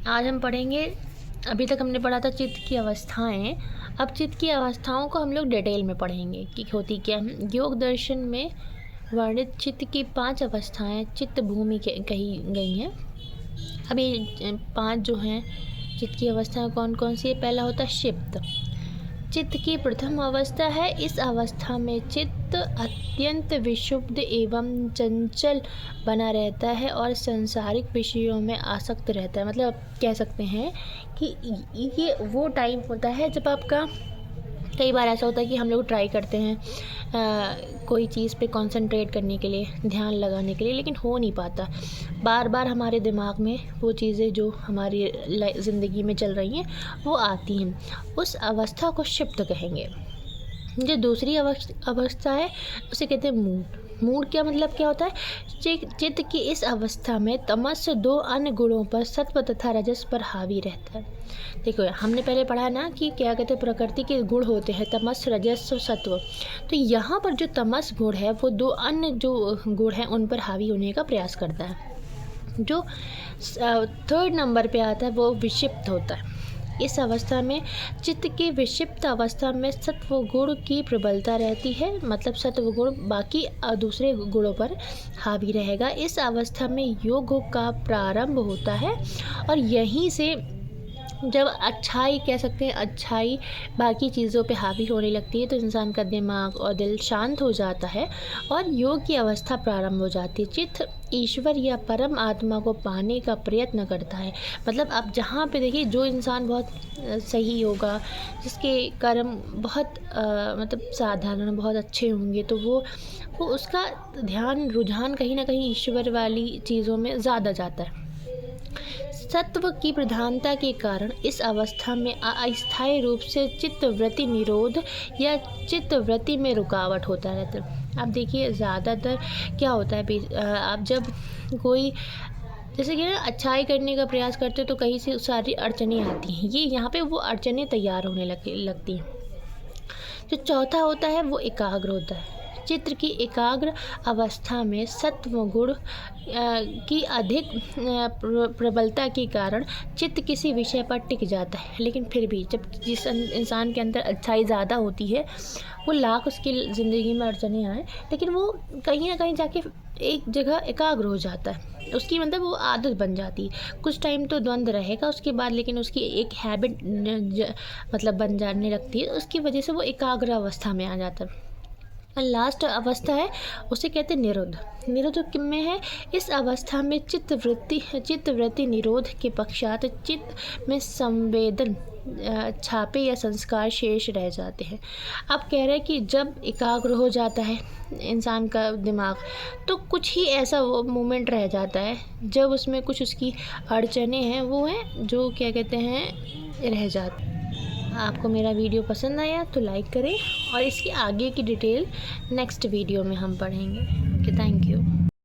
आज हम पढ़ेंगे, अभी तक हमने पढ़ा था चित्त की अवस्थाएं। अब चित्त की अवस्थाओं को हम लोग डिटेल में पढ़ेंगे कि होती क्या है। योग दर्शन में वर्णित चित्त की 5 अवस्थाएं चित्त भूमि कही गई हैं। अब ये 5 जो हैं चित्त की अवस्थाएं कौन कौन सी है। पहला होता है क्षिप्त। चित्त की प्रथम अवस्था है। इस अवस्था में चित्त अत्यंत विक्षुब्ध एवं चंचल बना रहता है और सांसारिक विषयों में आसक्त रहता है। मतलब कह सकते हैं कि ये वो टाइम होता है जब आपका, कई बार ऐसा होता है कि हम लोग ट्राई करते हैं कोई चीज़ पे कंसंट्रेट करने के लिए, ध्यान लगाने के लिए, लेकिन हो नहीं पाता। बार बार हमारे दिमाग में वो चीज़ें जो हमारी ज़िंदगी में चल रही हैं वो आती हैं। उस अवस्था को क्षिप्त कहेंगे। जो दूसरी अवस्था है उसे कहते हैं मूड। मूड क्या मतलब क्या होता है। चित्त की इस अवस्था में तमस 2 अन्य गुणों पर, सत्व तथा रजस पर हावी रहता है। देखो हमने पहले पढ़ा ना कि क्या कहते हैं, प्रकृति के गुण होते हैं तमस, रजस और सत्व। तो यहाँ पर जो तमस गुण है वो 2 अन्य जो गुण हैं उन पर हावी होने का प्रयास करता है। जो 3rd नंबर पे आता है वो विक्षिप्त होता है। इस अवस्था में चित्त की विक्षिप्त अवस्था में सत्व गुण की प्रबलता रहती है। मतलब सत्व गुण बाकी दूसरे गुणों पर हावी रहेगा। इस अवस्था में योग का प्रारंभ होता है और यहीं से जब अच्छाई कह सकते हैं, अच्छाई बाकी चीज़ों पे हावी होने लगती है तो इंसान का दिमाग और दिल शांत हो जाता है और योग की अवस्था प्रारंभ हो जाती है। चित्त ईश्वर या परम आत्मा को पाने का प्रयत्न करता है। मतलब आप जहाँ पे देखिए, जो इंसान बहुत सही होगा, जिसके कर्म बहुत मतलब साधारण, बहुत अच्छे होंगे, तो वो उसका ध्यान, रुझान कहीं ना कहीं ईश्वर वाली चीज़ों में ज़्यादा जाता है। सत्व की प्रधानता के कारण इस अवस्था में अस्थायी रूप से चित्तवृत्ति निरोध या चित्तवृत्ति में रुकावट होता रहता है। अब देखिए ज़्यादातर क्या होता है, आप जब कोई जैसे कि ना अच्छाई करने का प्रयास करते हो तो कहीं से सारी अड़चनें आती हैं। ये यहाँ पे वो अड़चनें तैयार होने लगती हैं। जो चौथा होता है वो एकाग्र होता है। चित्त की एकाग्र अवस्था में सत्व गुण की अधिक प्रबलता के कारण चित्त किसी विषय पर टिक जाता है। लेकिन फिर भी जब जिस इंसान के अंदर अच्छाई ज़्यादा होती है, वो लाख उसकी ज़िंदगी में अड़चनें आए, लेकिन वो कहीं ना कहीं जाके एक जगह एकाग्र हो जाता है। उसकी मतलब वो आदत बन जाती है। कुछ टाइम तो द्वंद्व रहेगा उसके बाद, लेकिन उसकी एक हैबिट मतलब बन जाने लगती है। उसकी वजह से वो एकाग्र अवस्था में आ जाता है। लास्ट अवस्था है उसे कहते हैं निरोध। निरोध में है इस अवस्था में चित्तवृत्ति निरोध के पश्चात चित्त में संवेदन छापे या संस्कार शेष रह जाते हैं। अब कह रहे हैं कि जब एकाग्र हो जाता है इंसान का दिमाग, तो कुछ ही ऐसा वो मोमेंट रह जाता है जब उसमें कुछ उसकी अड़चनें हैं वो हैं जो क्या कहते हैं रह जाती। आपको मेरा वीडियो पसंद आया तो लाइक करें और इसकी आगे की डिटेल नेक्स्ट वीडियो में हम पढ़ेंगे। Okay, thank you.